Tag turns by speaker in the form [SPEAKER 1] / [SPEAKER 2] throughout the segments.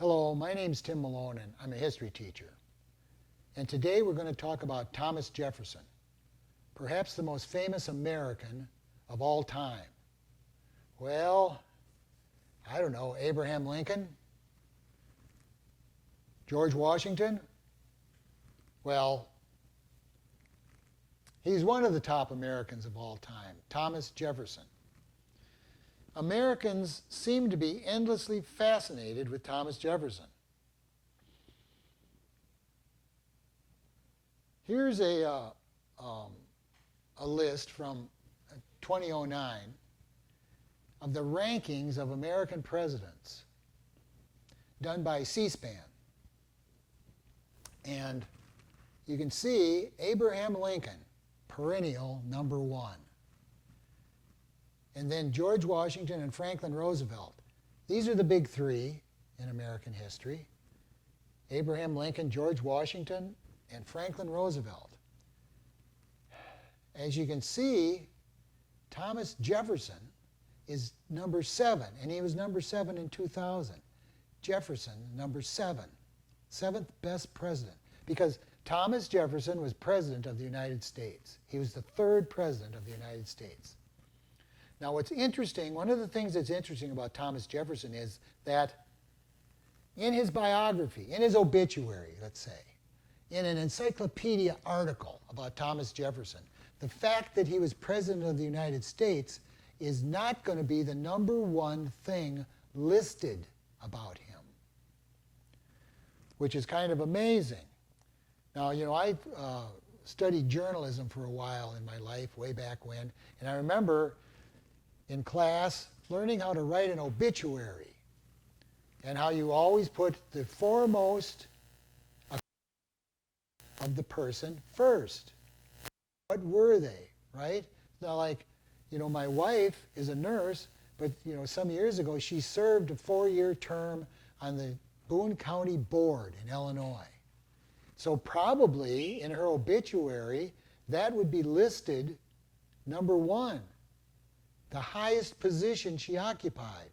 [SPEAKER 1] Hello, my name's Tim Malone and I'm a history teacher. And today we're going to talk about Thomas Jefferson, perhaps the most famous American of all time. Well, I don't know, Abraham Lincoln? George Washington? Well, he's one of the top Americans of all time, Thomas Jefferson. Americans seem to be endlessly fascinated with Thomas Jefferson. Here's a list from 2009 of the rankings of American presidents done by C-SPAN. And you can see Abraham Lincoln, perennial number one. And then George Washington and Franklin Roosevelt. These are the big three in American history. Abraham Lincoln, George Washington, and Franklin Roosevelt. As you can see, Thomas Jefferson is number 7, and he was number 7 in 2000. Jefferson, number 7, seventh best president, because Thomas Jefferson was president of the United States. He was the third president of the United States. Now what's interesting, one of the things that's interesting about Thomas Jefferson is that in his biography, in his obituary, let's say, in an encyclopedia article about Thomas Jefferson, the fact that he was president of the United States is not going to be the number one thing listed about him, which is kind of amazing. Now, you know, I studied journalism for a while in my life, way back when, and I remember in class learning how to write an obituary and how you always put the foremost of the person first. What were they, right? Now, like, you know, my wife is a nurse, but, you know, some years ago she served a 4-year term on the Boone County Board in Illinois. So probably in her obituary, that would be listed number 1. The highest position she occupied.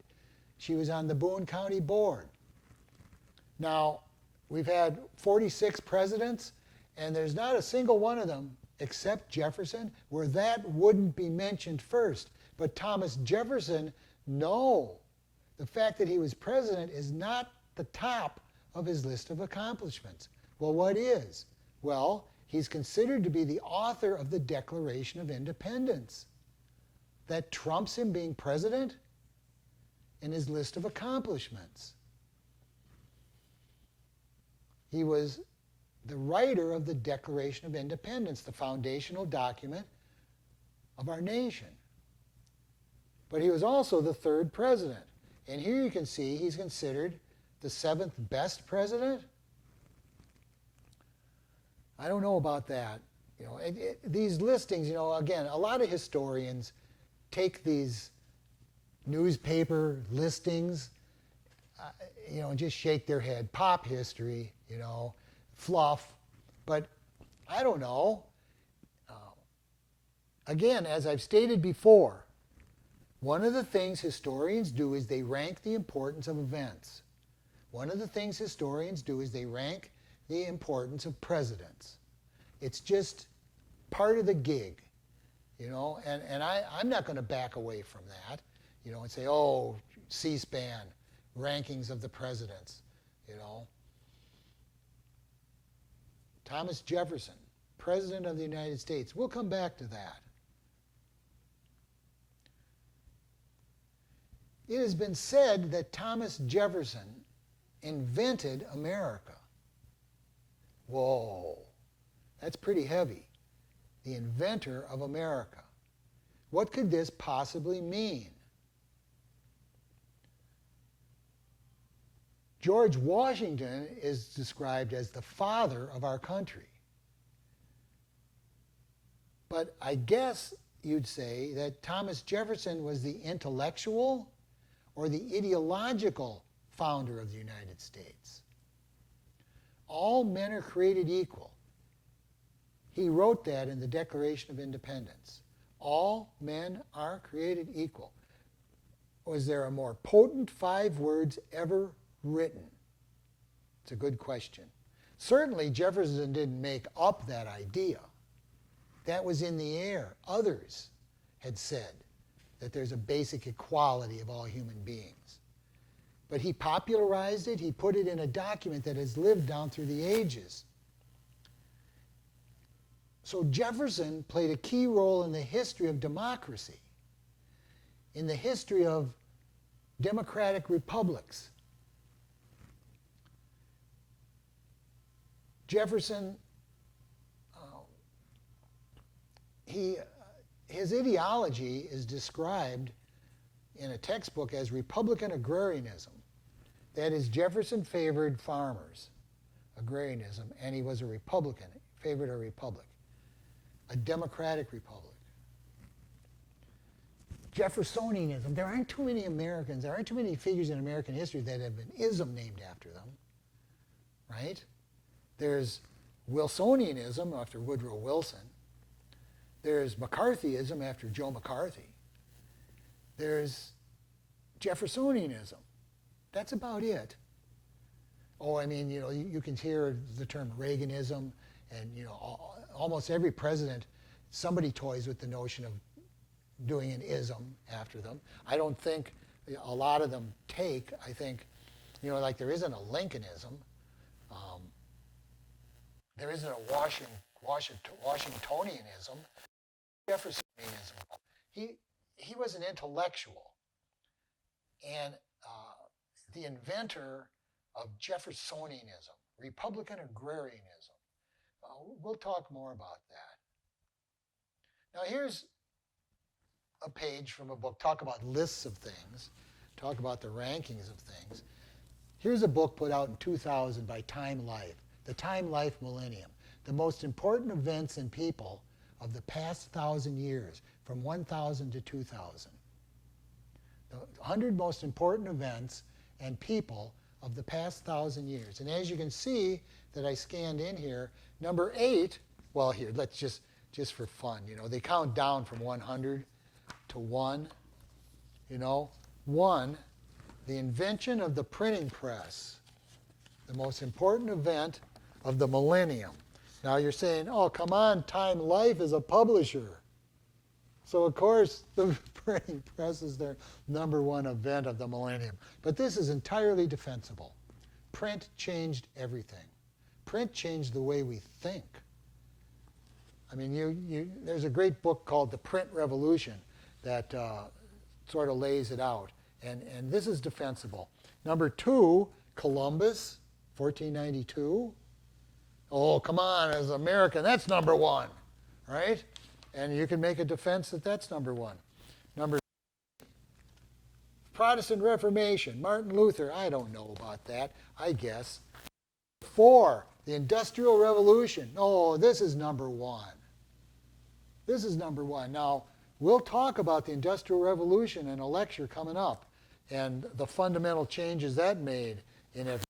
[SPEAKER 1] She was on the Boone County Board. Now, we've had 46 presidents, and there's not a single one of them, except Jefferson, where that wouldn't be mentioned first. But Thomas Jefferson, no. The fact that he was president is not the top of his list of accomplishments. Well, what is? Well, he's considered to be the author of the Declaration of Independence. That trumps him being president in his list of accomplishments. He was the writer of the Declaration of Independence, the foundational document of our nation. But he was also the 3rd president. And here you can see he's considered the 7th best president. I don't know about that. You know, these listings, you know, again, a lot of historians take these newspaper listings, you know, and just shake their head. Pop history, you know, fluff. But I don't know. Again, as I've stated before, one of the things historians do is they rank the importance of events. One of the things historians do is they rank the importance of presidents. It's just part of the gig. You know, and I'm not going to back away from that, you know, and say, oh, C-SPAN, rankings of the presidents, you know. Thomas Jefferson, President of the United States. We'll come back to that. It has been said that Thomas Jefferson invented America. Whoa, that's pretty heavy. The inventor of America. What could this possibly mean? George Washington is described as the father of our country. But I guess you'd say that Thomas Jefferson was the intellectual or the ideological founder of the United States. All men are created equal. He wrote that in the Declaration of Independence. All men are created equal. Was there a more potent 5 words ever written? It's a good question. Certainly, Jefferson didn't make up that idea. That was in the air. Others had said that there's a basic equality of all human beings. But he popularized it. He put it in a document that has lived down through the ages. So Jefferson played a key role in the history of democracy, in the history of democratic republics. Jefferson, his ideology is described in a textbook as Republican agrarianism. That is, Jefferson favored farmers, agrarianism, and he was a Republican, favored a republic, a democratic republic. Jeffersonianism. There aren't too many Americans, there aren't too many figures in American history that have an ism named after them, right? There's Wilsonianism after Woodrow Wilson. There's McCarthyism after Joe McCarthy. There's Jeffersonianism. That's about it. Oh, I mean, you can hear the term Reaganism, and almost every president, somebody toys with the notion of doing an ism after them. I don't think a lot of them take. I think, like there isn't a Lincolnism. There isn't a Washingtonianism. Jeffersonianism. He was an intellectual, and the inventor of Jeffersonianism, Republican agrarianism. We'll talk more about that. Now here's a page from a book, talk about lists of things, talk about the rankings of things. Here's a book put out in 2000 by Time Life, the Time Life Millennium, the most important events and people of the past 1,000 years, from 1000 to 2000. The 100 most important events and people of the past 1,000 years. And as you can see that I scanned in here, number 8, well here, let's just for fun, they count down from 100 to 1. 1, the invention of the printing press, the most important event of the millennium. Now you're saying, oh, come on, Time Life is a publisher. So of course, the printing press is their number 1 event of the millennium. But this is entirely defensible. Print changed everything. Print changed the way we think. I mean, there's a great book called The Print Revolution that sort of lays it out. And this is defensible. Number 2, Columbus, 1492. Oh, come on, as an American, that's number 1, right? And you can make a defense that that's number 1. Number 3, Protestant Reformation, Martin Luther. I don't know about that, I guess. 4, the Industrial Revolution. Oh, this is number 1. This is number 1. Now, we'll talk about the Industrial Revolution in a lecture coming up and the fundamental changes that made in everything.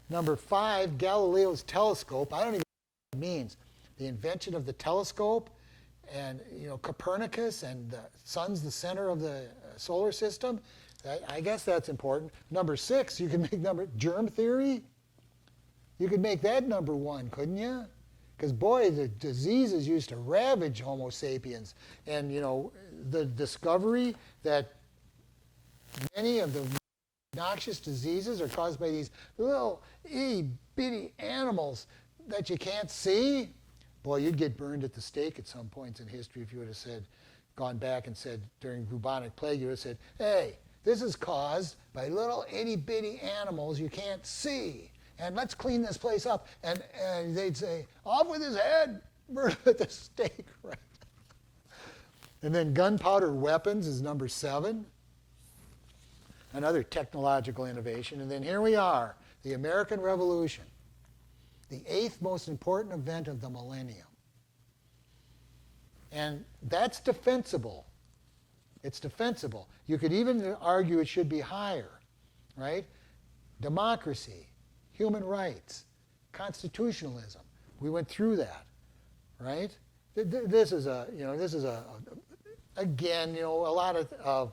[SPEAKER 1] Number 5, Galileo's telescope. I don't even know what it means. The invention of the telescope, and Copernicus, and the sun's the center of the solar system. I guess that's important. Number 6, you can make germ theory. You could make that number 1, couldn't you? Because boy, the diseases used to ravage Homo sapiens, and the discovery that many of the noxious diseases are caused by these little itty-bitty animals that you can't see. Boy, you'd get burned at the stake at some points in history if you would have gone back and said during bubonic plague, you would have said, hey, this is caused by little itty-bitty animals you can't see, and let's clean this place up. And they'd say, off with his head, burned at the stake, right? And then gunpowder weapons is number 7. Another technological innovation. And then here we are, the American Revolution, the 8th most important event of the millennium. And that's defensible. It's defensible. You could even argue it should be higher, right? Democracy, human rights, constitutionalism. We went through that, right? This is again, a lot of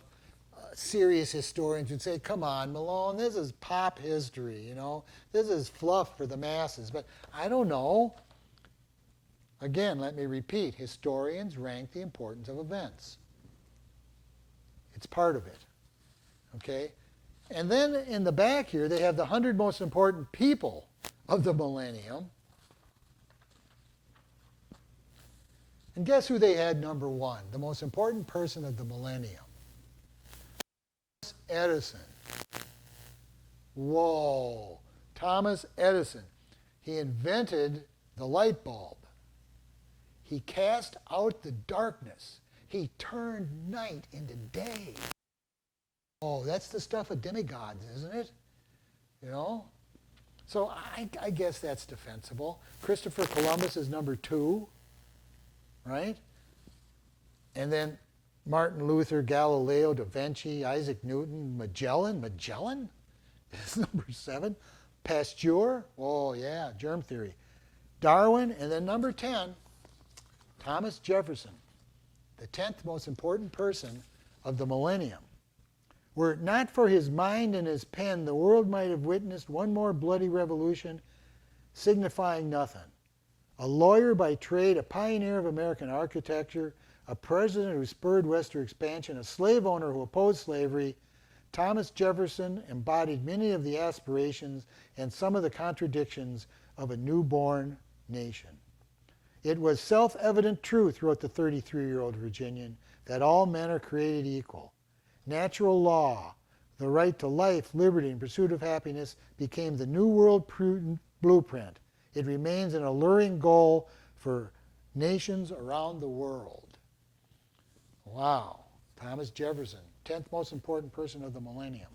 [SPEAKER 1] serious historians would say, come on, Malone, this is pop history, you know. This is fluff for the masses. But I don't know. Again, let me repeat. Historians rank the importance of events. It's part of it. Okay? And then in the back here, they have the 100 most important people of the millennium. And guess who they had number one? The most important person of the millennium. Edison. Whoa. Thomas Edison. He invented the light bulb. He cast out the darkness. He turned night into day. Oh, that's the stuff of demigods, isn't it? You know? So I guess that's defensible. Christopher Columbus is number two, right? And then Martin Luther, Galileo, Da Vinci, Isaac Newton, Magellan. Magellan is number 7. Pasteur, oh yeah, germ theory. Darwin, and then number 10, Thomas Jefferson, the 10th most important person of the millennium. Were it not for his mind and his pen, the world might have witnessed one more bloody revolution signifying nothing. A lawyer by trade, a pioneer of American architecture, a president who spurred Western expansion, a slave owner who opposed slavery, Thomas Jefferson embodied many of the aspirations and some of the contradictions of a newborn nation. It was self-evident truth, wrote the 33-year-old Virginian, that all men are created equal. Natural law, the right to life, liberty, and pursuit of happiness became the New World blueprint. It remains an alluring goal for nations around the world. Wow. Thomas Jefferson, 10th most important person of the millennium.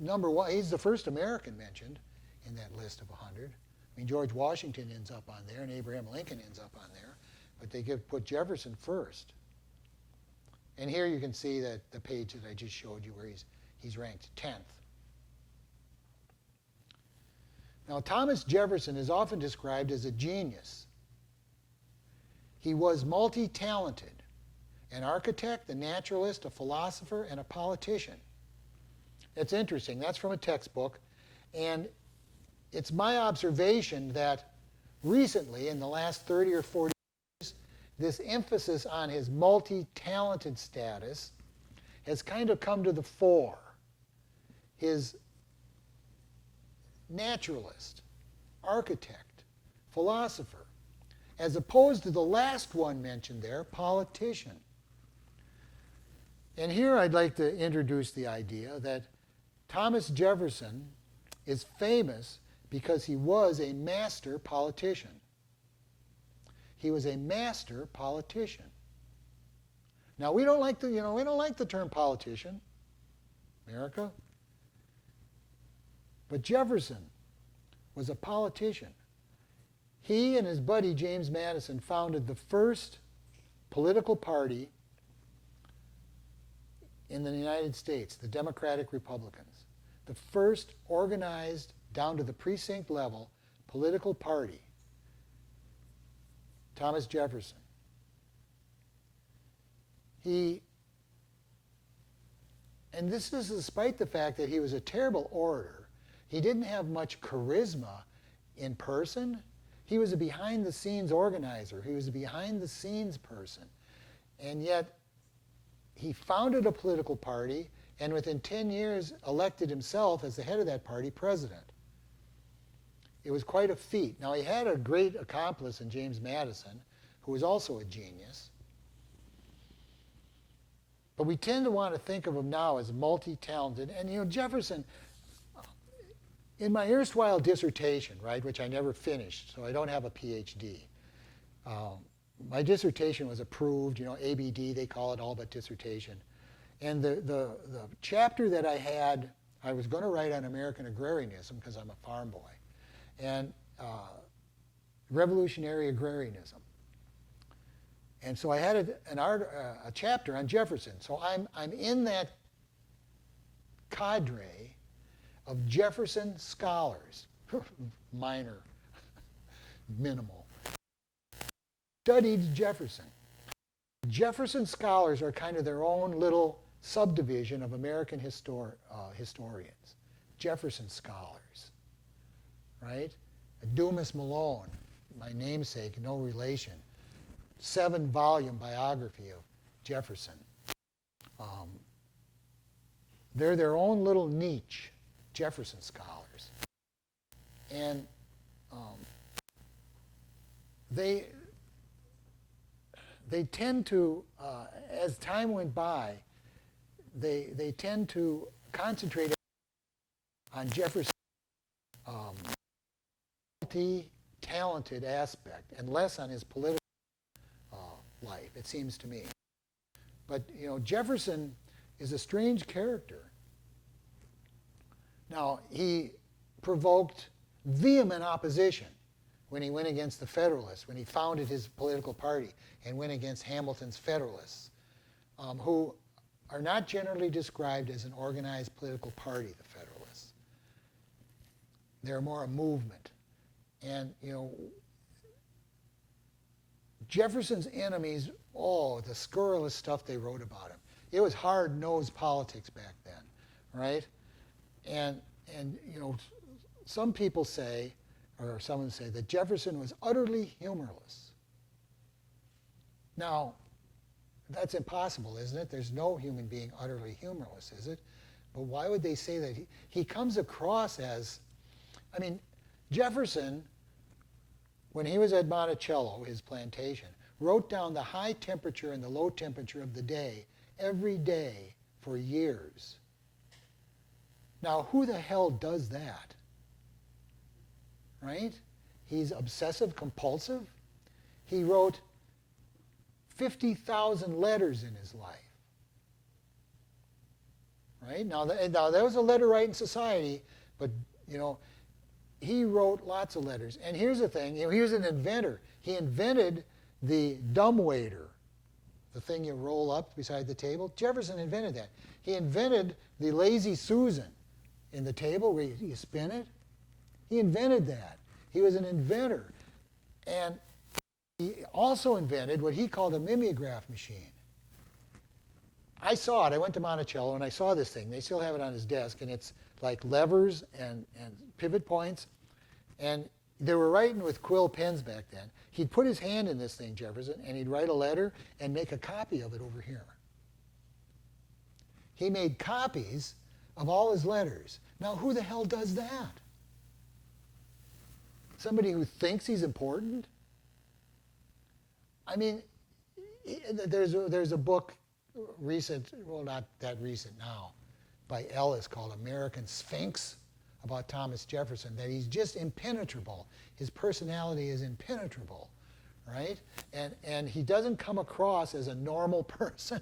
[SPEAKER 1] Number one, he's the first American mentioned in that list of 100. I mean, George Washington ends up on there, and Abraham Lincoln ends up on there, but they put Jefferson first. And here you can see that the page that I just showed you where he's ranked 10th. Now, Thomas Jefferson is often described as a genius. He was multi-talented, an architect, a naturalist, a philosopher, and a politician. It's interesting. That's from a textbook. And it's my observation that recently, in the last 30 or 40 years, this emphasis on his multi-talented status has kind of come to the fore. His naturalist, architect, philosopher, as opposed to the last one mentioned there, politician. And here I'd like to introduce the idea that Thomas Jefferson is famous because he was a master politician. He was a master politician. Now we don't like the term politician, America. But Jefferson was a politician. He and his buddy James Madison founded the first political party in the United States, the Democratic Republicans. The first organized, down to the precinct level, political party. Thomas Jefferson. And this is despite the fact that he was a terrible orator. He didn't have much charisma in person. He was a behind-the-scenes organizer. He was a behind-the-scenes person. And yet, he founded a political party, and within 10 years elected himself as the head of that party president. It was quite a feat. Now, he had a great accomplice in James Madison, who was also a genius. But we tend to want to think of him now as multi-talented. And Jefferson, in my erstwhile dissertation, right, which I never finished, so I don't have a PhD, my dissertation was approved, ABD, they call it, all but dissertation. And the chapter that I had, I was going to write on American agrarianism because I'm a farm boy, and revolutionary agrarianism. And so I had a chapter on Jefferson. So I'm in that cadre of Jefferson scholars, minor, minimal, studied Jefferson. Jefferson scholars are kind of their own little subdivision of American historians. Jefferson scholars, right? Dumas Malone, my namesake, no relation, 7-volume biography of Jefferson. They're their own little niche, Jefferson scholars. And they tend to, as time went by, they tend to concentrate on Jefferson's multi-talented aspect and less on his political life, it seems to me. But Jefferson is a strange character. Now, he provoked vehement opposition when he went against the Federalists, when he founded his political party and went against Hamilton's Federalists, who are not generally described as an organized political party, the Federalists. They're more a movement. And, Jefferson's enemies, the scurrilous stuff they wrote about him. It was hard-nosed politics back then, right? And some people say, or someone say, that Jefferson was utterly humorless. Now, that's impossible, isn't it? There's no human being utterly humorless, is it? But why would they say that? He comes across as, Jefferson, when he was at Monticello, his plantation, wrote down the high temperature and the low temperature of the day every day for years. Now, who the hell does that? Right? He's obsessive compulsive. He wrote 50,000 letters in his life. Right? Now there was a letter-writing society, but, he wrote lots of letters. And here's the thing, he was an inventor. He invented the dumbwaiter, the thing you roll up beside the table. Jefferson invented that. He invented the lazy Susan in the table where you spin it. He invented that. He was an inventor. And he also invented what he called a mimeograph machine. I saw it. I went to Monticello and I saw this thing. They still have it on his desk, and it's like levers and pivot points. And they were writing with quill pens back then. He'd put his hand in this thing, Jefferson, and he'd write a letter and make a copy of it over here. He made copies of all his letters. Now, who the hell does that? Somebody who thinks he's important? There's a book recent, well, not that recent now, by Ellis called American Sphinx, about Thomas Jefferson, that he's just impenetrable. His personality is impenetrable, right? And he doesn't come across as a normal person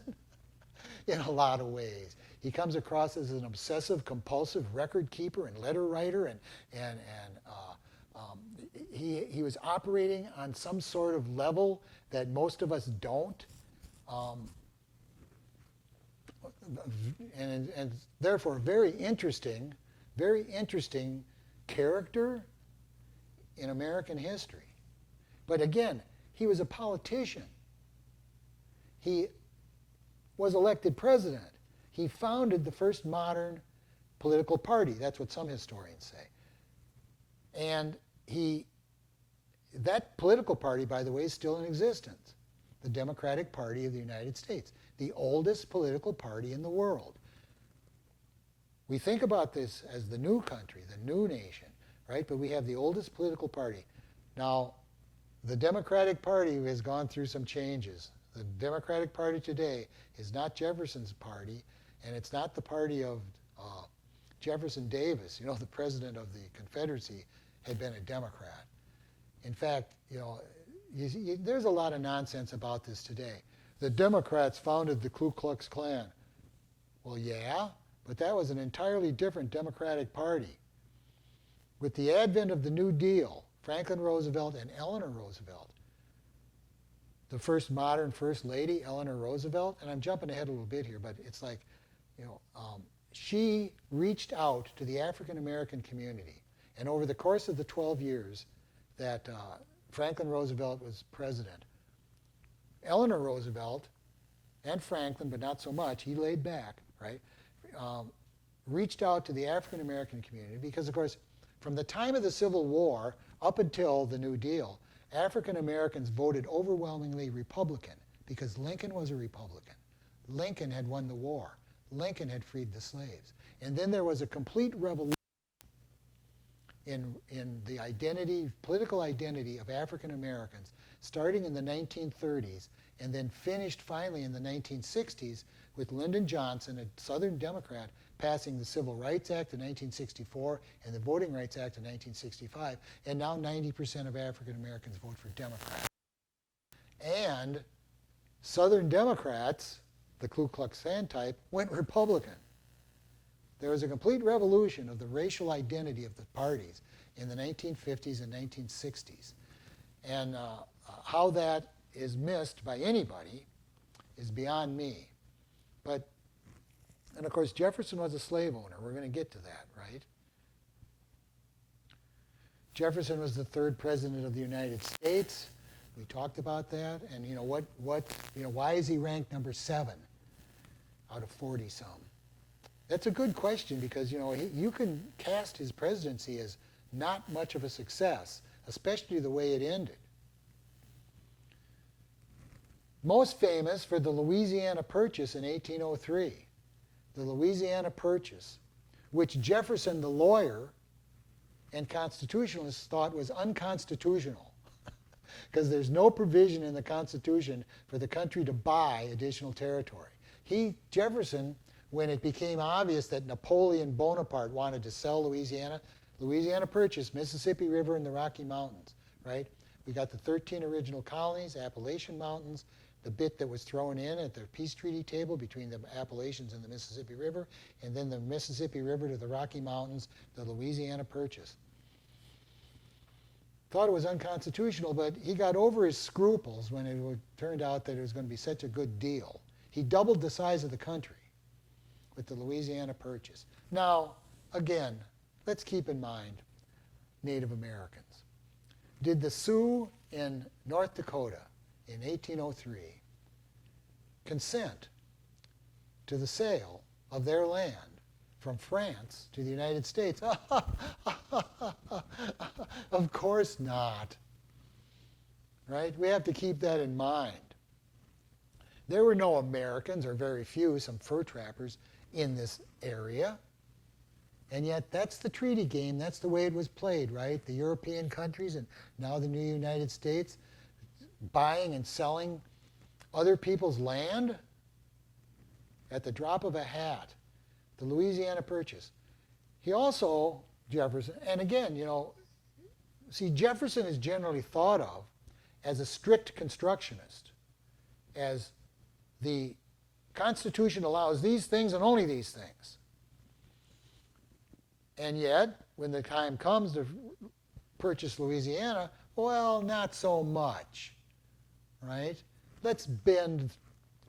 [SPEAKER 1] in a lot of ways. He comes across as an obsessive, compulsive record keeper and letter writer, and he was operating on some sort of level that most of us don't. And therefore very interesting character in American history. But again, he was a politician. He was elected president. He founded the first modern political party. That's what some historians say. And that political party, by the way, is still in existence. The Democratic Party of the United States, the oldest political party in the world. We think about this as the new country, the new nation, right? But we have the oldest political party. Now, the Democratic Party has gone through some changes. The Democratic Party today is not Jefferson's party, and it's not the party of Jefferson Davis. The president of the Confederacy had been a Democrat. In fact, there's a lot of nonsense about this today. The Democrats founded the Ku Klux Klan. Well, yeah, but that was an entirely different Democratic Party. With the advent of the New Deal, Franklin Roosevelt and Eleanor Roosevelt, the first modern First Lady, Eleanor Roosevelt, and I'm jumping ahead a little bit here, but it's like, she reached out to the African American community. And over the course of the 12 years that Franklin Roosevelt was president, Eleanor Roosevelt and Franklin, but not so much, he laid back, right, reached out to the African American community because, of course, from the time of the Civil War up until the New Deal, African Americans voted overwhelmingly Republican because Lincoln was a Republican. Lincoln had won the war. Lincoln had freed the slaves. And then there was a complete revolution in the identity, political identity of African Americans, starting in the 1930s and then finished finally in the 1960s with Lyndon Johnson, a Southern Democrat, passing the Civil Rights Act of 1964 and the Voting Rights Act of 1965, and now 90% of African Americans vote for Democrats. And Southern Democrats, the Ku Klux Klan type, went Republican. There was a complete revolution of the racial identity of the parties in the 1950s and 1960s. And how that is missed by anybody is beyond me. But, and of course, Jefferson was a slave owner. We're going to get to that, right? Jefferson was the third president of the United States. We talked about that. And why is he ranked number 7 out of 40 some? That's a good question because, you can cast his presidency as not much of a success, especially the way it ended. Most famous for the Louisiana Purchase in 1803. The Louisiana Purchase, which Jefferson, the lawyer, and constitutionalists thought was unconstitutional because there's no provision in the Constitution for the country to buy additional territory. Jefferson, when it became obvious that Napoleon Bonaparte wanted to sell Louisiana Purchase, Mississippi River and the Rocky Mountains, right? We got the 13 original colonies, Appalachian Mountains, the bit that was thrown in at the peace treaty table between the Appalachians and the Mississippi River, and then the Mississippi River to the Rocky Mountains, the Louisiana Purchase. Thought it was unconstitutional, but he got over his scruples when it turned out that it was going to be such a good deal. He doubled the size of the country with the Louisiana Purchase. Now, again, let's keep in mind Native Americans. Did the Sioux in North Dakota in 1803 consent to the sale of their land from France to the United States? Of course not. Right? We have to keep that in mind. There were no Americans, or very few, some fur trappers, in this area. And yet that's the treaty game. That's the way it was played, right? The European countries and now the new United States buying and selling other people's land at the drop of a hat. The Louisiana Purchase. He also, Jefferson, and again, see, Jefferson is generally thought of as a strict constructionist, as the Constitution allows these things and only these things. And yet, when the time comes to purchase Louisiana, well, not so much, right? Let's bend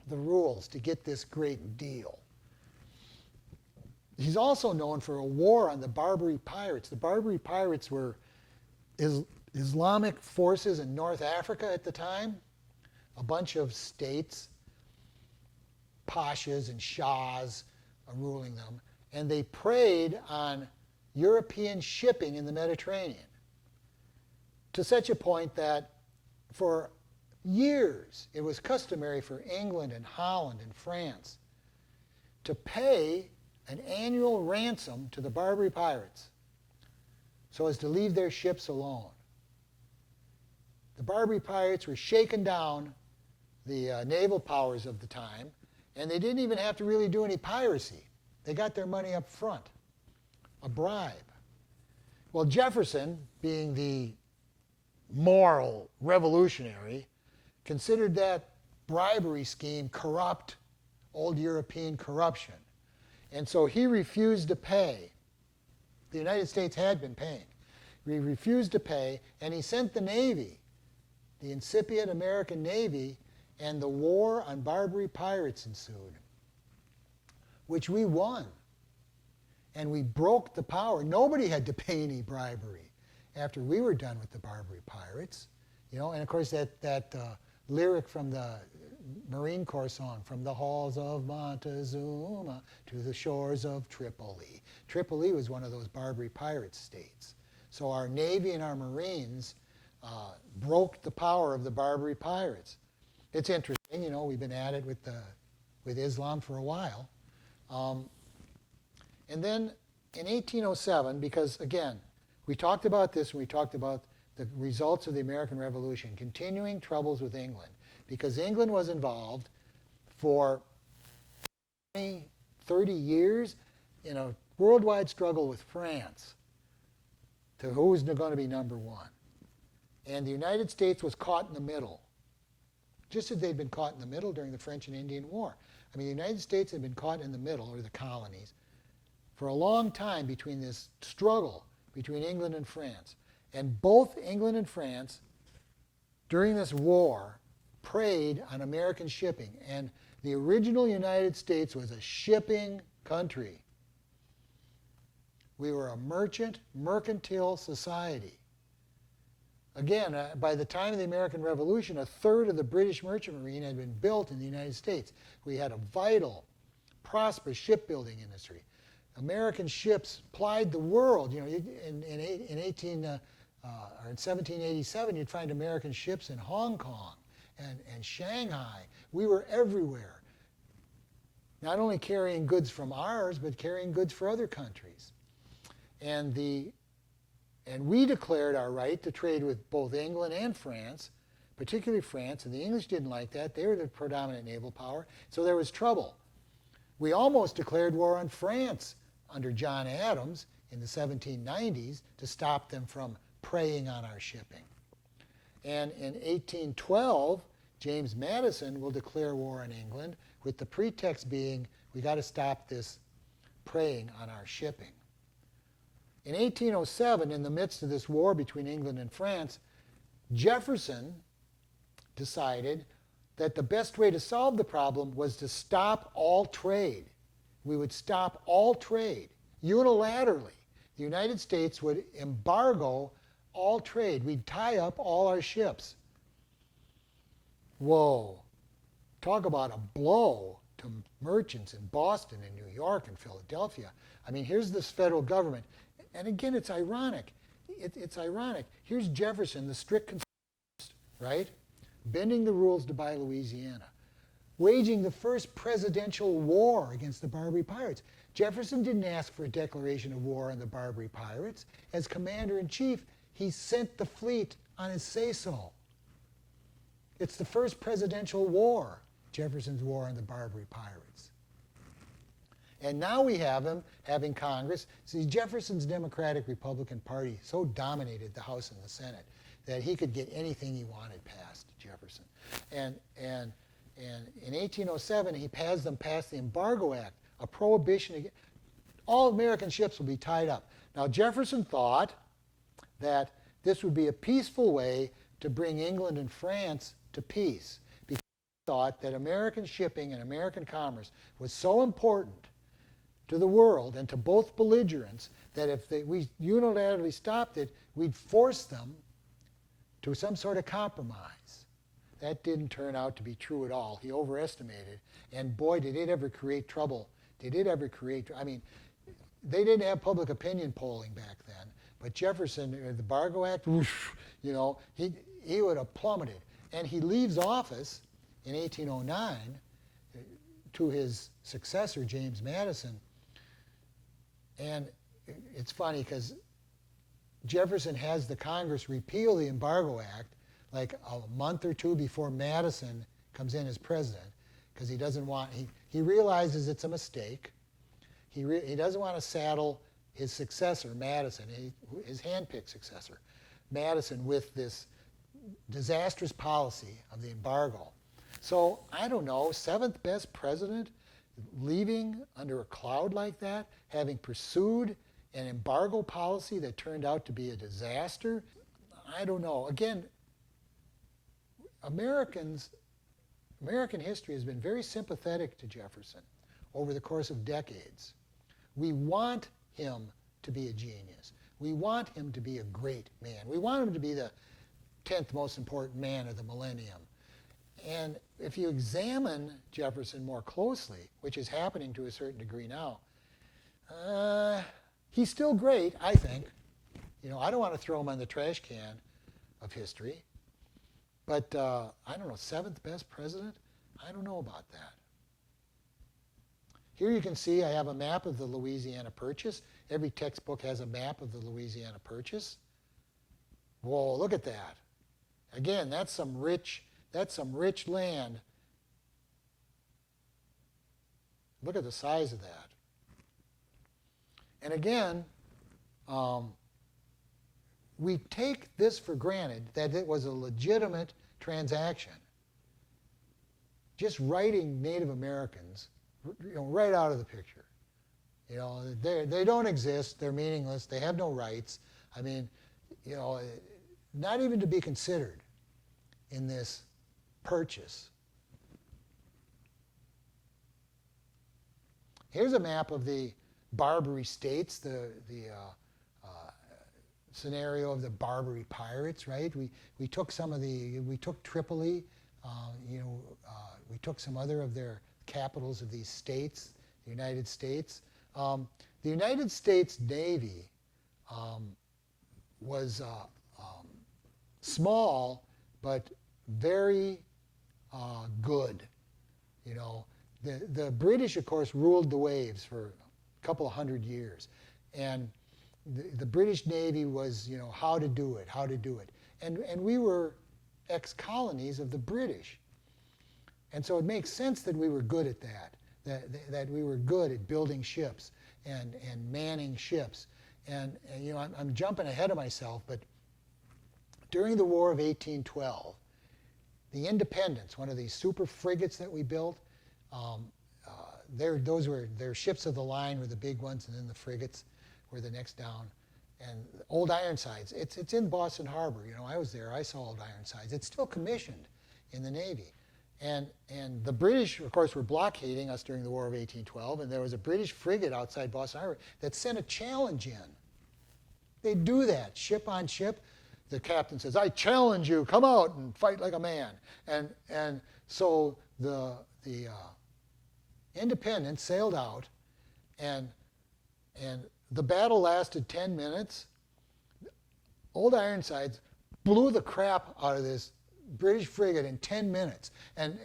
[SPEAKER 1] the rules to get this great deal. He's also known for a war on the Barbary pirates. The Barbary pirates were Islamic forces in North Africa at the time, a bunch of states, pashas and shahs ruling them, and they preyed on European shipping in the Mediterranean to such a point that for years it was customary for England and Holland and France to pay an annual ransom to the Barbary pirates so as to leave their ships alone. The Barbary pirates were shaking down the naval powers of the time, and they didn't even have to really do any piracy. They got their money up front, a bribe. Well, Jefferson, being the moral revolutionary, considered that bribery scheme corrupt, old European corruption. And so he refused to pay. The United States had been paying. He refused to pay, and he sent the Navy, the incipient American Navy, and the war on Barbary pirates ensued, which we won. And we broke the power. Nobody had to pay any bribery after we were done with the Barbary pirates. And of course that lyric from the Marine Corps song, from the halls of Montezuma to the shores of Tripoli. Tripoli was one of those Barbary pirate states. So our Navy and our Marines broke the power of the Barbary pirates. It's interesting, you know, we've been at it with Islam for a while. And then in 1807, because again, we talked about this when we talked about the results of the American Revolution, continuing troubles with England, because England was involved for 20, 30 years in a worldwide struggle with France to who was going to be number one. And the United States was caught in the middle, just as they'd been caught in the middle during the French and Indian War. I mean, the United States had been caught in the middle, or the colonies, for a long time between this struggle between England and France. And both England and France, during this war, preyed on American shipping. And the original United States was a shipping country. We were a mercantile society. Again, by the time of the American Revolution, a third of the British merchant marine had been built in the United States. We had a vital, prosperous shipbuilding industry. American ships plied the world. You know, in 1787, you'd find American ships in Hong Kong and Shanghai. We were everywhere, not only carrying goods from ours, but carrying goods for other countries. And we declared our right to trade with both England and France, particularly France, and the English didn't like that. They were the predominant naval power, so there was trouble. We almost declared war on France under John Adams in the 1790s to stop them from preying on our shipping. And in 1812, James Madison will declare war on England with the pretext being we got to stop this preying on our shipping. In 1807, in the midst of this war between England and France, Jefferson decided that the best way to solve the problem was to stop all trade. We would stop all trade unilaterally. The United States would embargo all trade. We'd tie up all our ships. Whoa. Talk about a blow to merchants in Boston and New York and Philadelphia. I mean, here's this federal government. And again, it's ironic. It's ironic. Here's Jefferson, the strict conservativist, right? Bending the rules to buy Louisiana. Waging the first presidential war against the Barbary pirates. Jefferson didn't ask for a declaration of war on the Barbary pirates. As commander-in-chief, he sent the fleet on his say-so. It's the first presidential war, Jefferson's war on the Barbary pirates. And now we have him having Congress. See, Jefferson's Democratic-Republican Party so dominated the House and the Senate that he could get anything he wanted passed, Jefferson. And in 1807, he has them pass the Embargo Act, a prohibition against all American ships will be tied up. Now, Jefferson thought that this would be a peaceful way to bring England and France to peace, because he thought that American shipping and American commerce was so important to the world and to both belligerents that if we unilaterally stopped it, we'd force them to some sort of compromise. That didn't turn out to be true at all. He overestimated. And boy, did it ever create trouble. Did it ever create, I mean, they didn't have public opinion polling back then. But Jefferson, the Embargo Act, whoosh, you know, he would have plummeted. And he leaves office in 1809 to his successor, James Madison. And it's funny because Jefferson has the Congress repeal the Embargo Act like a month or two before Madison comes in as president, because he doesn't want, he realizes it's a mistake. He doesn't want to saddle his successor, Madison, his hand-picked successor, Madison, with this disastrous policy of the embargo. So, I don't know, seventh best president leaving under a cloud like that, having pursued an embargo policy that turned out to be a disaster. I don't know. Again, American history has been very sympathetic to Jefferson over the course of decades. We want him to be a genius. We want him to be a great man. We want him to be the 10th most important man of the millennium. And if you examine Jefferson more closely, which is happening to a certain degree now, he's still great, I think. I don't want to throw him on the trash can of history. But I don't know, seventh best president? I don't know about that. Here you can see I have a map of the Louisiana Purchase. Every textbook has a map of the Louisiana Purchase. Whoa, look at that. Again, that's some rich land. Look at the size of that. And again, we take this for granted that it was a legitimate transaction. Just writing Native Americans, right out of the picture. They don't exist. They're meaningless. They have no rights. I mean, not even to be considered in this purchase. Here's a map of the Barbary states, the scenario of the Barbary pirates, right? We took we took Tripoli, we took some other of their capitals of these states, the United States. The United States Navy was small, but very good. The British, of course, ruled the waves for a couple of hundred years. And the British Navy was, how to do it. And we were ex-colonies of the British. And so it makes sense that we were good at that we were good at building ships and manning ships. And I'm jumping ahead of myself, but during the War of 1812, the Independence, one of these super frigates that we built, their ships of the line were the big ones, and then the frigates were the next down. And Old Ironsides, it's in Boston Harbor. I was there. I saw Old Ironsides. It's still commissioned in the Navy. And the British, of course, were blockading us during the War of 1812, and there was a British frigate outside Boston Harbor that sent a challenge in. They do that, ship on ship. The captain says, "I challenge you, come out and fight like a man." And so the Independence sailed out, and the battle lasted 10 minutes. Old Ironsides blew the crap out of this British frigate in 10 minutes. And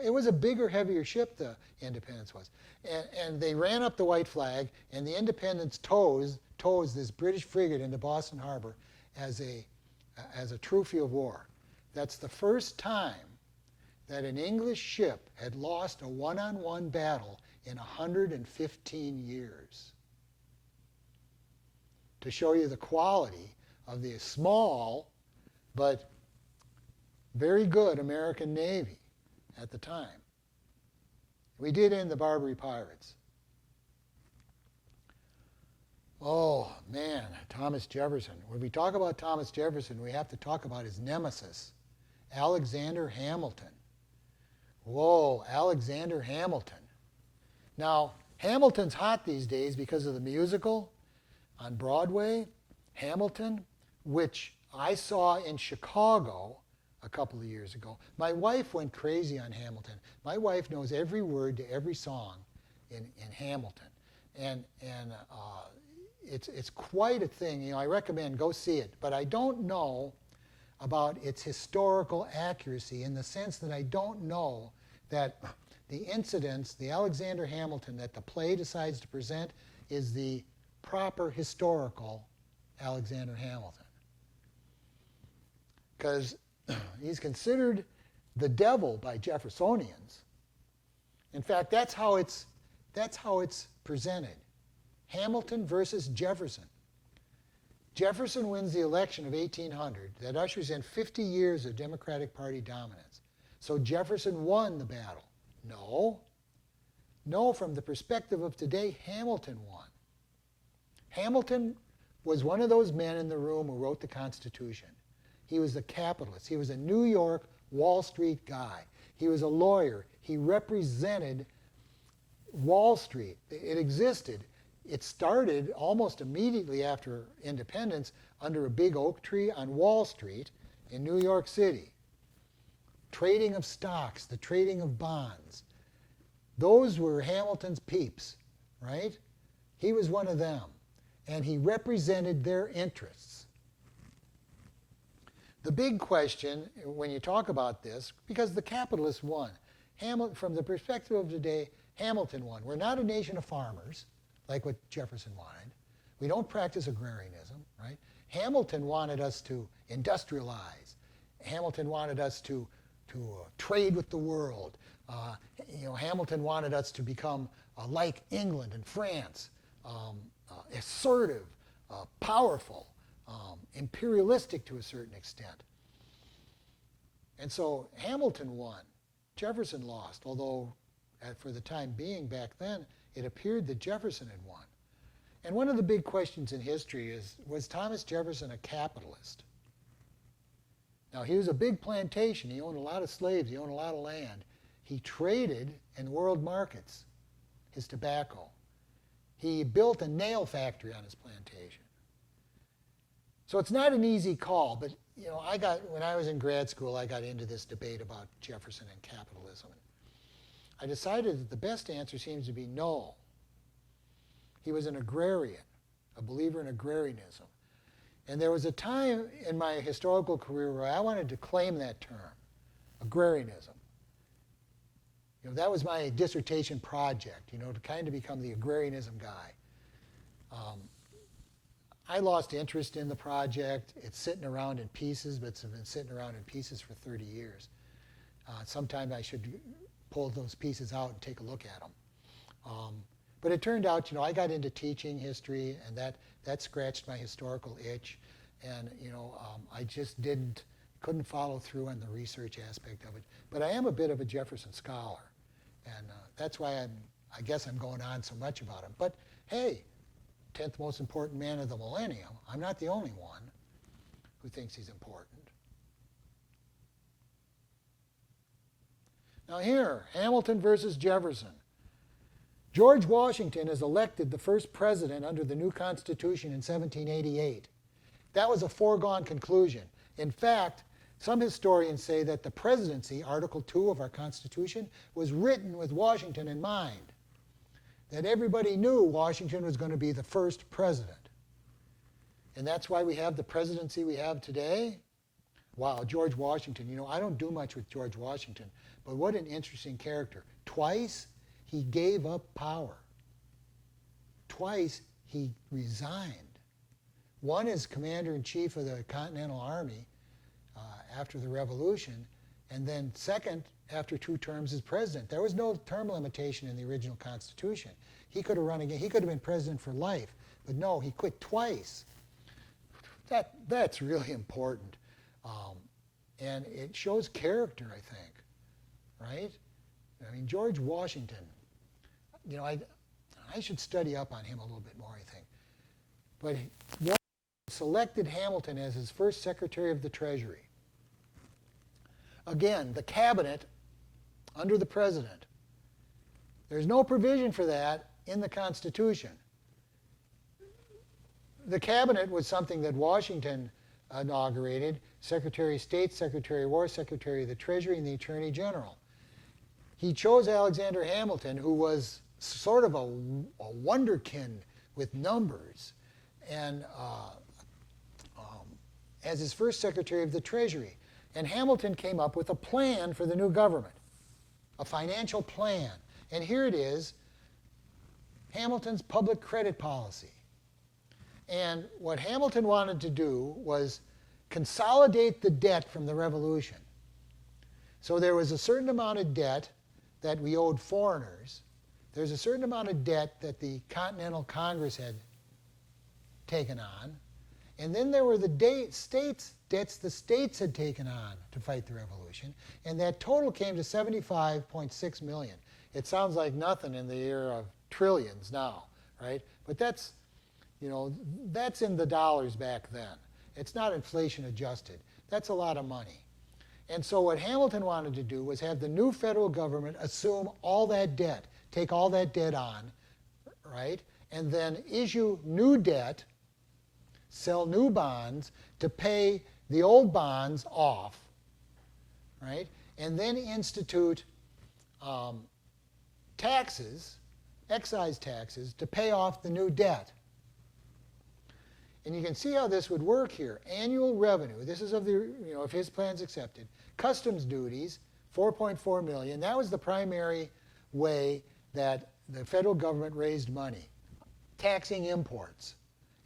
[SPEAKER 1] it was a bigger, heavier ship, the Independence was. And they ran up the white flag, and the Independence tows this British frigate into Boston Harbor as a trophy of war. That's the first time that an English ship had lost a one-on-one battle in 115 years. To show you the quality of the small but very good American Navy at the time. We did end the Barbary pirates. Oh, man, Thomas Jefferson. When we talk about Thomas Jefferson, we have to talk about his nemesis, Alexander Hamilton. Whoa, Alexander Hamilton. Now, Hamilton's hot these days because of the musical on Broadway, Hamilton, which I saw in Chicago a couple of years ago. My wife went crazy on Hamilton. My wife knows every word to every song in Hamilton. And it's quite a thing. I recommend go see it. But I don't know about its historical accuracy in the sense that I don't know that the incidents, the Alexander Hamilton that the play decides to present is the proper historical Alexander Hamilton. Because he's considered the devil by Jeffersonians. In fact, that's how it's presented. Hamilton versus Jefferson. Jefferson wins the election of 1800. That ushers in 50 years of Democratic Party dominance. So Jefferson won the battle. No, from the perspective of today, Hamilton won. Hamilton was one of those men in the room who wrote the Constitution. He was a capitalist. He was a New York Wall Street guy. He was a lawyer. He represented Wall Street. It existed. It started almost immediately after independence under a big oak tree on Wall Street in New York City. trading of stocks, the trading of bonds. Those were Hamilton's peeps, right? He was one of them, and he represented their interests. The big question when you talk about this, because the capitalists won, from the perspective of today, Hamilton won. We're not a nation of farmers, like what Jefferson wanted. We don't practice agrarianism, right? Hamilton wanted us to industrialize. Hamilton wanted us to trade with the world. Hamilton wanted us to become like England and France, assertive, powerful, imperialistic to a certain extent. And so Hamilton won. Jefferson lost, although for the time being back then, it appeared that Jefferson had won. And one of the big questions in history is, was Thomas Jefferson a capitalist? Now, he was a big plantation. He owned a lot of slaves. He owned a lot of land. He traded in world markets his tobacco. He built a nail factory on his plantation. So it's not an easy call, but when I was in grad school, I got into this debate about Jefferson and capitalism. I decided that the best answer seems to be no. He was an agrarian, a believer in agrarianism. And there was a time in my historical career where I wanted to claim that term, agrarianism. That was my dissertation project, to kind of become the agrarianism guy. I lost interest in the project. It's sitting around in pieces, but it's been sitting around in pieces for 30 years. Sometime I should pull those pieces out and take a look at them. But it turned out, I got into teaching history, and that scratched my historical itch. And, I just couldn't follow through on the research aspect of it. But I am a bit of a Jefferson scholar. And that's why I guess I'm going on so much about him. But hey, 10th most important man of the millennium. I'm not the only one who thinks he's important. Now here, Hamilton versus Jefferson. George Washington is elected the first president under the new Constitution in 1788. That was a foregone conclusion. In fact, some historians say that the presidency, Article 2 of our Constitution, was written with Washington in mind. That everybody knew Washington was going to be the first president. And that's why we have the presidency we have today. Wow, George Washington. I don't do much with George Washington, but what an interesting character. Twice, he gave up power. Twice, he resigned. One as commander-in-chief of the Continental Army after the Revolution, and then second, after 2 terms as president. There was no term limitation in the original Constitution. He could have run again. He could have been president for life. But no, he quit twice. That's really important. And it shows character, I think. Right? I mean, George Washington, I should study up on him a little bit more, I think. But Washington selected Hamilton as his first Secretary of the Treasury. Again, the cabinet under the president. There's no provision for that in the Constitution. The cabinet was something that Washington inaugurated, Secretary of State, Secretary of War, Secretary of the Treasury, and the Attorney General. He chose Alexander Hamilton, who was sort of a wonderkin with numbers, and as his first Secretary of the Treasury. And Hamilton came up with a plan for the new government, a financial plan. And here it is, Hamilton's public credit policy. And what Hamilton wanted to do was consolidate the debt from the Revolution. So there was a certain amount of debt that we owed foreigners. There's a certain amount of debt that the Continental Congress had taken on. And then there were the debts the states had taken on to fight the Revolution. And that total came to $75.6 million. It sounds like nothing in the era of trillions now, right? But that's in the dollars back then. It's not inflation adjusted. That's a lot of money. And so what Hamilton wanted to do was have the new federal government assume all that debt, take all that debt on, right? And then issue new debt, sell new bonds to pay the old bonds off, right? and then institute taxes, excise taxes, to pay off the new debt. And you can see how this would work here. Annual revenue, this is of the, if his plan's accepted. Customs duties, 4.4 million. That was the primary way that the federal government raised money, taxing imports.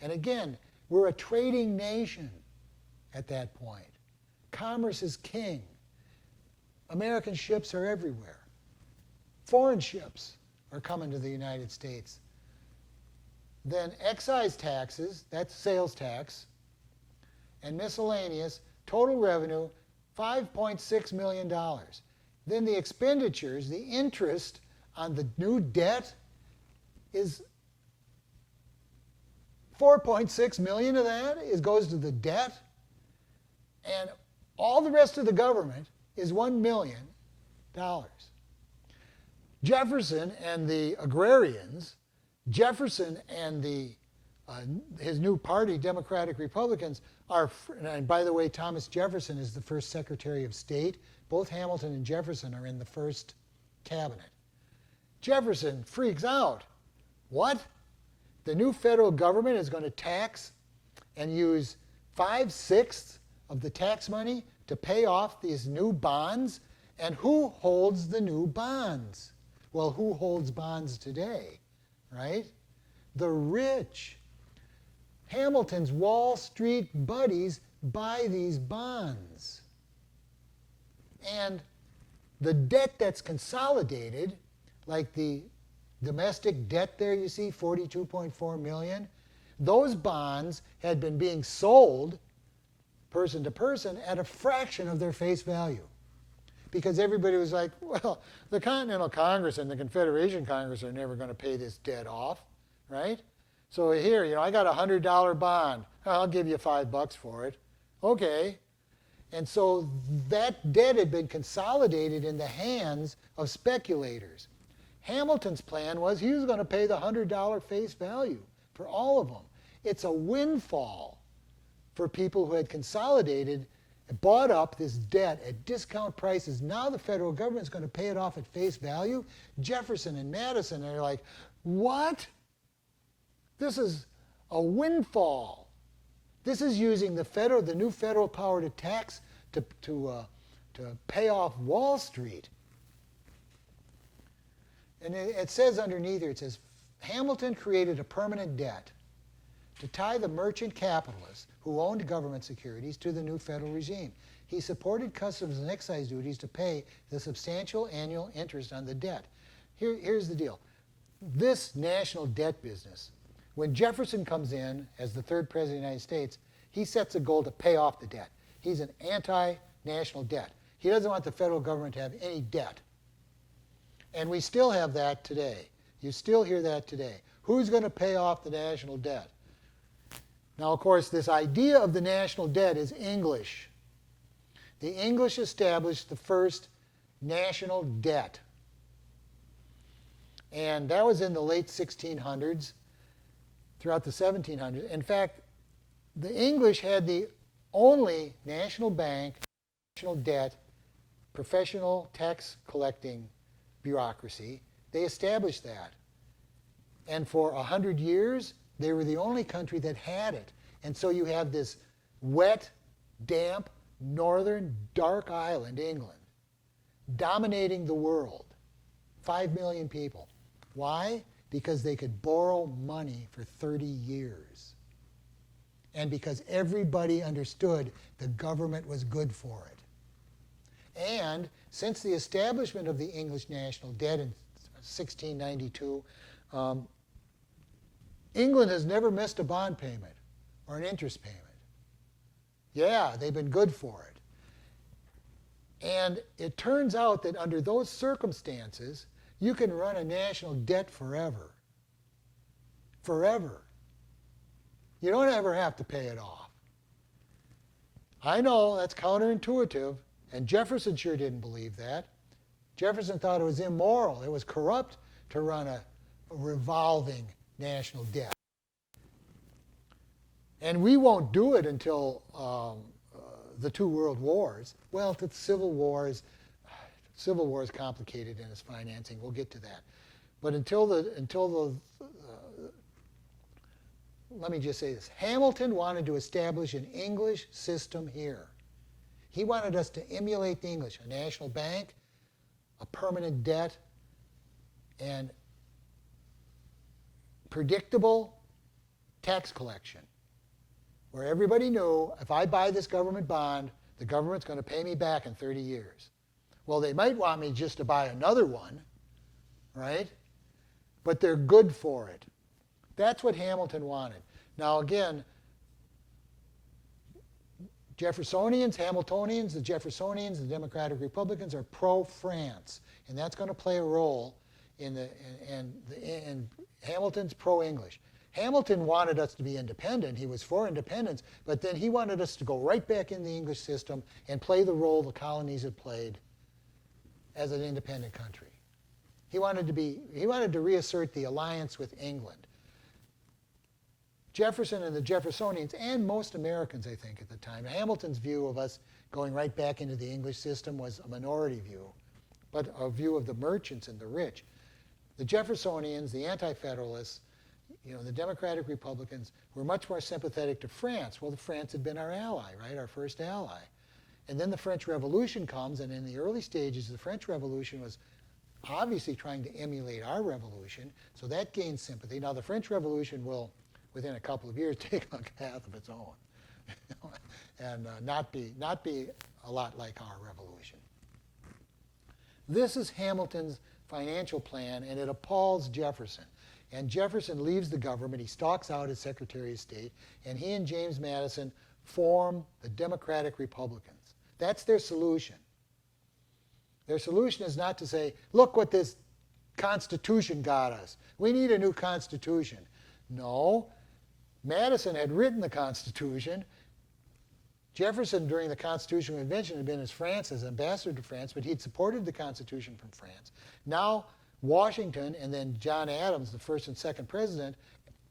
[SPEAKER 1] And again, we're a trading nation at that point. Commerce is king. American ships are everywhere. Foreign ships are coming to the United States. Then excise taxes, that's sales tax, and miscellaneous, total revenue, $5.6 million. Then the expenditures, the interest on the new debt is $4.6 million of that goes to the debt, and all the rest of the government is $1 million. Jefferson and the agrarians, Jefferson and his new party, Democratic Republicans, and by the way, Thomas Jefferson is the first Secretary of State. Both Hamilton and Jefferson are in the first cabinet. Jefferson freaks out. What? The new federal government is going to tax and use 5/6 of the tax money to pay off these new bonds? And who holds the new bonds? Well, who holds bonds today, right? The rich. Hamilton's Wall Street buddies buy these bonds. And the debt that's consolidated, like the domestic debt there you see, 42.4 million, those bonds had been being sold person to person at a fraction of their face value. Because everybody was like, well, the Continental Congress and the Confederation Congress are never going to pay this debt off, right? So here, I got a $100 bond. I'll give you $5 for it. Okay. And so that debt had been consolidated in the hands of speculators. Hamilton's plan was he was going to pay the $100 face value for all of them. It's a windfall for people who had consolidated and bought up this debt at discount prices. Now the federal government is going to pay it off at face value. Jefferson and Madison are like, what? This is a windfall. This is using the new federal power to tax to pay off Wall Street. And it says underneath here, it says, Hamilton created a permanent debt to tie the merchant capitalists who owned government securities to the new federal regime. He supported customs and excise duties to pay the substantial annual interest on the debt. Here's the deal. This national debt business, when Jefferson comes in as the third president of the United States, he sets a goal to pay off the debt. He's an anti-national debt. He doesn't want the federal government to have any debt. And we still have that today. You still hear that today. Who's going to pay off the national debt? Now, of course, this idea of the national debt is English. The English established the first national debt. And that was in the late 1600s, throughout the 1700s. In fact, the English had the only national bank, national debt, professional tax collecting bureaucracy. They established that. And for 100 years, they were the only country that had it. And so you have this wet, damp, northern, dark island, England, dominating the world. 5 million people. Why? Because they could borrow money for 30 years. And because everybody understood the government was good for it. And since the establishment of the English national debt in 1692, England has never missed a bond payment or an interest payment. Yeah, they've been good for it. And it turns out that under those circumstances, you can run a national debt forever. Forever. You don't ever have to pay it off. I know that's counterintuitive, and Jefferson sure didn't believe that. Jefferson thought it was immoral, it was corrupt to run a revolving national debt. And we won't do it until the two world wars. Well, the civil wars, Civil War is complicated in its financing. We'll get to that. But let me just say this. Hamilton wanted to establish an English system here. He wanted us to emulate the English, a national bank, a permanent debt, and predictable tax collection, where everybody knew if I buy this government bond, the government's going to pay me back in 30 years. Well, they might want me just to buy another one, right? But they're good for it. That's what Hamilton wanted. Now again, Jeffersonians, Hamiltonians, the Jeffersonians, the Democratic Republicans are pro-France, and that's going to play a role in Hamilton's pro-English. Hamilton wanted us to be independent. He was for independence, but then he wanted us to go right back in the English system and play the role the colonies had played as an independent country. He wanted to reassert the alliance with England. Jefferson and the Jeffersonians, and most Americans, I think, at the time, Hamilton's view of us going right back into the English system was a minority view, but a view of the merchants and the rich. The Jeffersonians, the Anti-Federalists, the Democratic Republicans were much more sympathetic to France. Well, France had been our ally, right? Our first ally. And then the French Revolution comes, and in the early stages, the French Revolution was obviously trying to emulate our revolution, so that gained sympathy. Now, the French Revolution will, within a couple of years, take a path of its own and not be a lot like our revolution. This is Hamilton's financial plan, and it appalls Jefferson. And Jefferson leaves the government. He stalks out as Secretary of State, and he and James Madison form the Democratic Republicans. That's their solution. Their solution is not to say, look what this Constitution got us. We need a new Constitution. No. Madison had written the Constitution. Jefferson, during the Constitutional Convention, had been as ambassador to France, but he'd supported the Constitution from France. Now, Washington and then John Adams, the first and second president,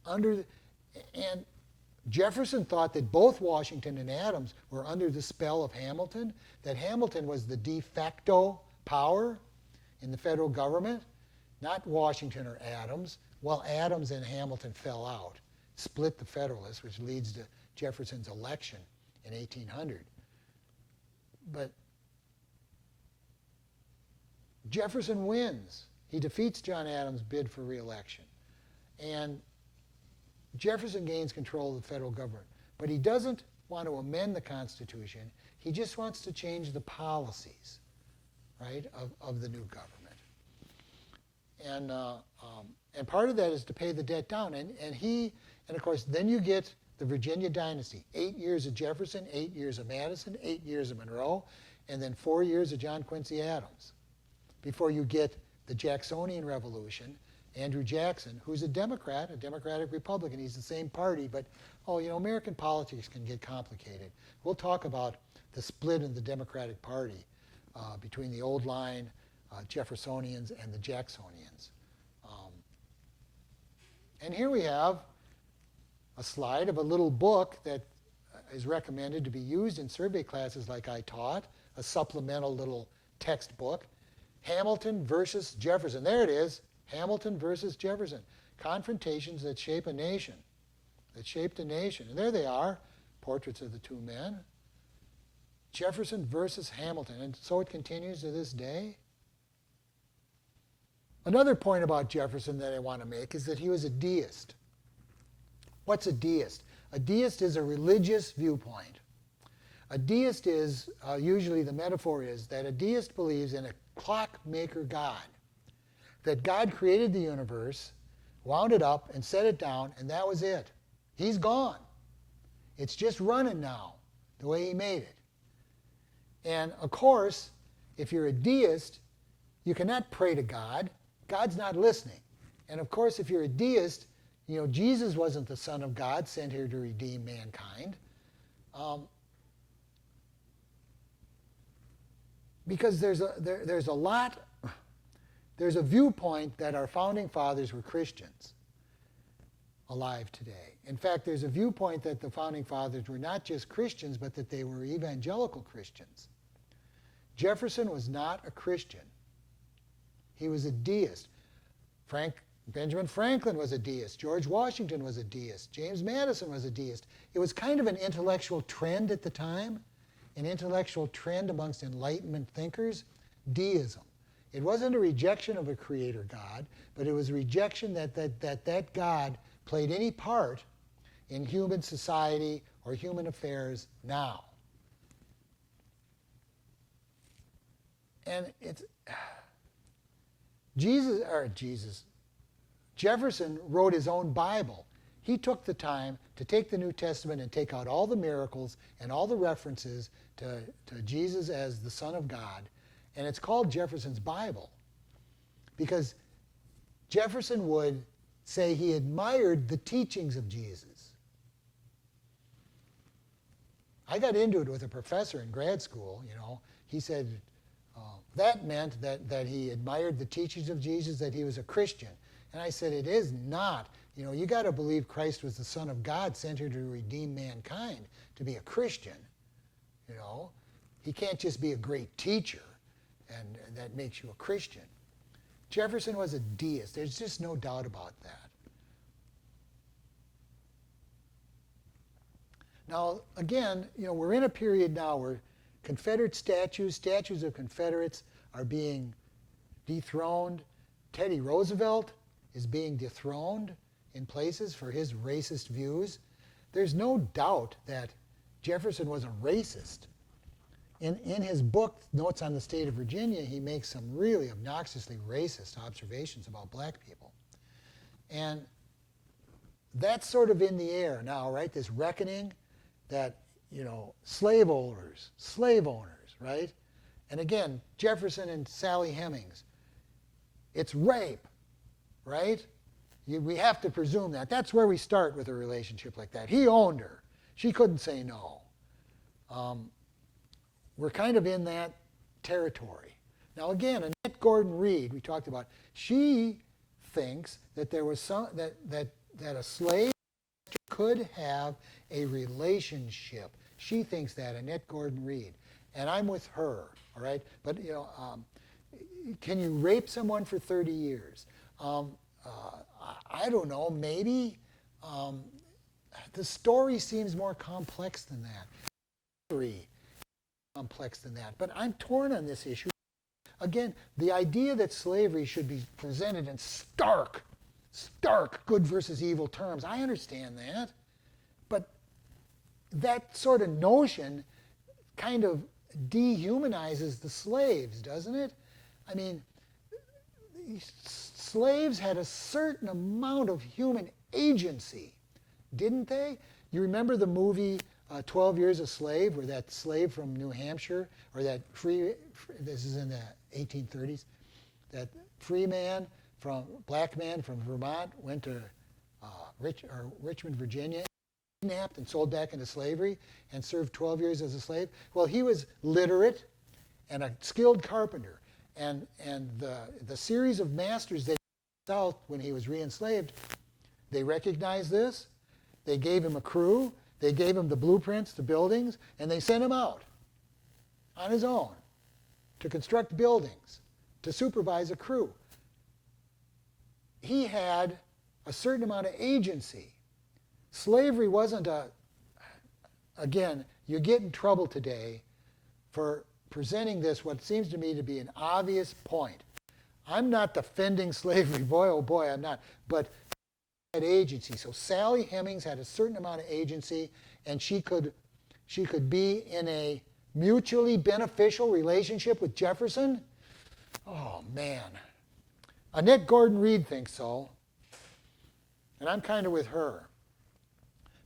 [SPEAKER 1] and Jefferson thought that both Washington and Adams were under the spell of Hamilton, that Hamilton was the de facto power in the federal government, not Washington or Adams. Well, Adams and Hamilton fell out, split the Federalists, which leads to Jefferson's election in 1800. But Jefferson wins. He defeats John Adams' bid for re-election. And Jefferson gains control of the federal government. But he doesn't want to amend the Constitution. He just wants to change the policies, right, of the new government. And part of that is to pay the debt down. And of course, then you get the Virginia dynasty. 8 years of Jefferson, 8 years of Madison, 8 years of Monroe, and then 4 years of John Quincy Adams before you get the Jacksonian Revolution, Andrew Jackson, who's a Democrat, a Democratic Republican. He's the same party, but, American politics can get complicated. We'll talk about the split in the Democratic Party between the old line Jeffersonians and the Jacksonians. And here we have a slide of a little book that is recommended to be used in survey classes like I taught, a supplemental little textbook. Hamilton versus Jefferson. There it is. Hamilton versus Jefferson. Confrontations that shape a nation. That shaped a nation. And there they are, portraits of the two men. Jefferson versus Hamilton. And so it continues to this day. Another point about Jefferson that I want to make is that he was a deist. What's a deist? A deist is a religious viewpoint. A deist is, usually the metaphor is, that a deist believes in a clockmaker God. That God created the universe, wound it up, and set it down, and that was it. He's gone. It's just running now, the way he made it. And of course, if you're a deist, you cannot pray to God. God's not listening. And of course, if you're a deist, Jesus wasn't the Son of God sent here to redeem mankind. Because there's a viewpoint that our founding fathers were Christians alive today. In fact, there's a viewpoint that the founding fathers were not just Christians, but that they were evangelical Christians. Jefferson was not a Christian. He was a deist. Benjamin Franklin was a deist. George Washington was a deist. James Madison was a deist. It was kind of an intellectual trend at the time, an intellectual trend amongst Enlightenment thinkers, deism. It wasn't a rejection of a creator God, but it was a rejection that God played any part in human society or human affairs now. And it's Jefferson wrote his own Bible. He took the time to take the New Testament and take out all the miracles and all the references to Jesus as the Son of God. And it's called Jefferson's Bible because Jefferson would say he admired the teachings of Jesus. I got into it with a professor in grad school, He said that meant that he admired the teachings of Jesus, that he was a Christian. And I said, it is not. You got to believe Christ was the Son of God sent here to redeem mankind, to be a Christian. He can't just be a great teacher, and that makes you a Christian. Jefferson was a deist. There's just no doubt about that. Now, again, we're in a period now where Confederate statues of Confederates are being dethroned. Teddy Roosevelt is being dethroned in places for his racist views. There's no doubt that Jefferson was a racist. In his book, Notes on the State of Virginia, he makes some really obnoxiously racist observations about black people. And that's sort of in the air now, right? This reckoning that, slave owners, right? And again, Jefferson and Sally Hemings, it's rape, right? We have to presume that. That's where we start with a relationship like that. He owned her. She couldn't say no. We're kind of in that territory. Now again, Annette Gordon Reed, we talked about, she thinks that there was that a slave could have a relationship. She thinks that, Annette Gordon Reed. And I'm with her, all right? But, can you rape someone for 30 years? I don't know, maybe. The story seems more complex than that. Very complex than that. But I'm torn on this issue. Again, the idea that slavery should be presented in stark good versus evil terms, I understand that. But that sort of notion kind of dehumanizes the slaves, doesn't it? I mean, slaves had a certain amount of human agency, didn't they? You remember the movie 12 Years a Slave, where that slave from New Hampshire, or that this is in the 1830s, that black man from Vermont went to Richmond, Virginia, kidnapped and sold back into slavery and served 12 years as a slave. Well, he was literate and a skilled carpenter. And the series of masters that South when he was re-enslaved, they recognized this. They gave him a crew. They gave him the blueprints, the buildings, and they sent him out on his own to construct buildings, to supervise a crew. He had a certain amount of agency. Slavery wasn't again, you get in trouble today for presenting this, what seems to me to be an obvious point. I'm not defending slavery, boy, oh boy, I'm not. But had agency. So Sally Hemings had a certain amount of agency, and she could be in a mutually beneficial relationship with Jefferson. Oh man. Annette Gordon Reed thinks so. And I'm kind of with her.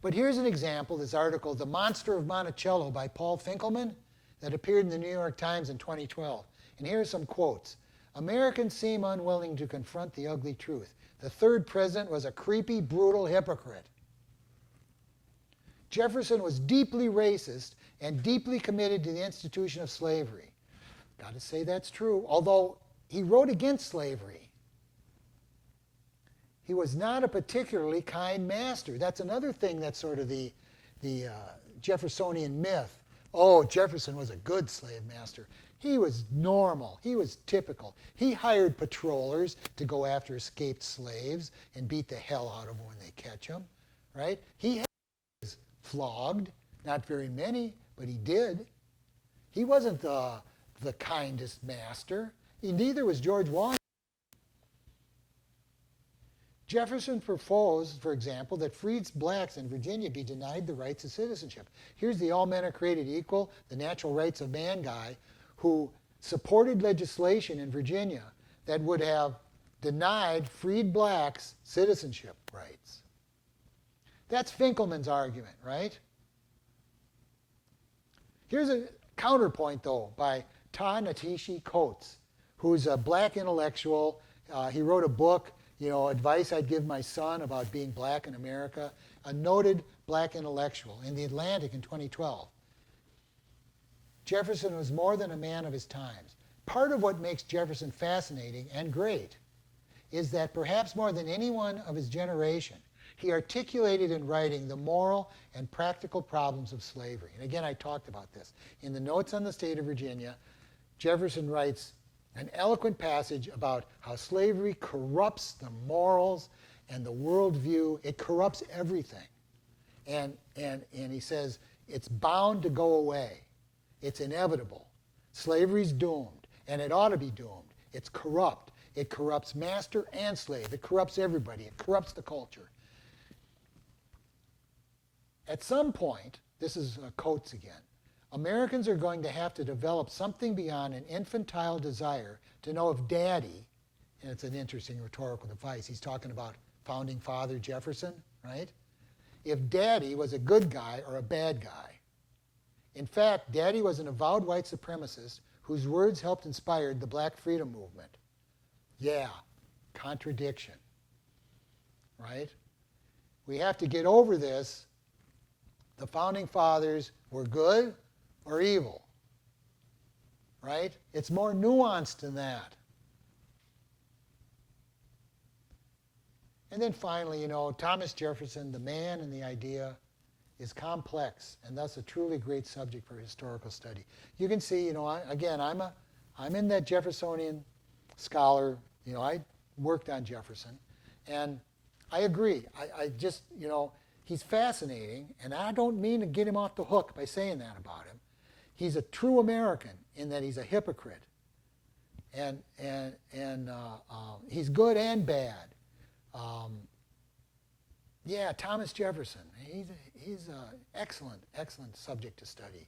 [SPEAKER 1] But here's an example, this article, The Monster of Monticello by Paul Finkelman, that appeared in the New York Times in 2012. And here are some quotes. Americans seem unwilling to confront the ugly truth. The third president was a creepy, brutal hypocrite. Jefferson was deeply racist and deeply committed to the institution of slavery. Got to say that's true, although he wrote against slavery. He was not a particularly kind master. That's another thing that's sort of the Jeffersonian myth. Oh, Jefferson was a good slave master. He was normal. He was typical. He hired patrollers to go after escaped slaves and beat the hell out of them when they catch them, right? He had flogged, not very many, but he did. He wasn't the kindest master. Neither was George Washington. Jefferson proposed, for example, that freed blacks in Virginia be denied the rights of citizenship. Here's the all men are created equal, the natural rights of man guy, who supported legislation in Virginia that would have denied freed blacks citizenship rights. That's Finkelman's argument, right? Here's a counterpoint, though, by Ta-Nehisi Coates, who's a black intellectual. He wrote a book, Advice I'd Give My Son About Being Black in America, a noted black intellectual in The Atlantic in 2012. Jefferson was more than a man of his times. Part of what makes Jefferson fascinating and great is that perhaps more than anyone of his generation, he articulated in writing the moral and practical problems of slavery. And again, I talked about this. In the Notes on the State of Virginia, Jefferson writes an eloquent passage about how slavery corrupts the morals and the worldview. It corrupts everything. And he says it's bound to go away. It's inevitable. Slavery's doomed, and it ought to be doomed. It's corrupt. It corrupts master and slave. It corrupts everybody. It corrupts the culture. At some point, this is Coates again, Americans are going to have to develop something beyond an infantile desire to know if Daddy, and it's an interesting rhetorical device, he's talking about founding father Jefferson, right? If Daddy was a good guy or a bad guy. In fact, Daddy was an avowed white supremacist whose words helped inspire the black freedom movement. Yeah, contradiction, right? We have to get over this. The founding fathers were good or evil, right? It's more nuanced than that. And then finally, Thomas Jefferson, the man and the idea, is complex and thus a truly great subject for historical study. You can see, I'm in that Jeffersonian scholar. I worked on Jefferson, and I agree. I just, he's fascinating, and I don't mean to get him off the hook by saying that about him. He's a true American in that he's a hypocrite, and he's good and bad. Thomas Jefferson, he's an excellent subject to study.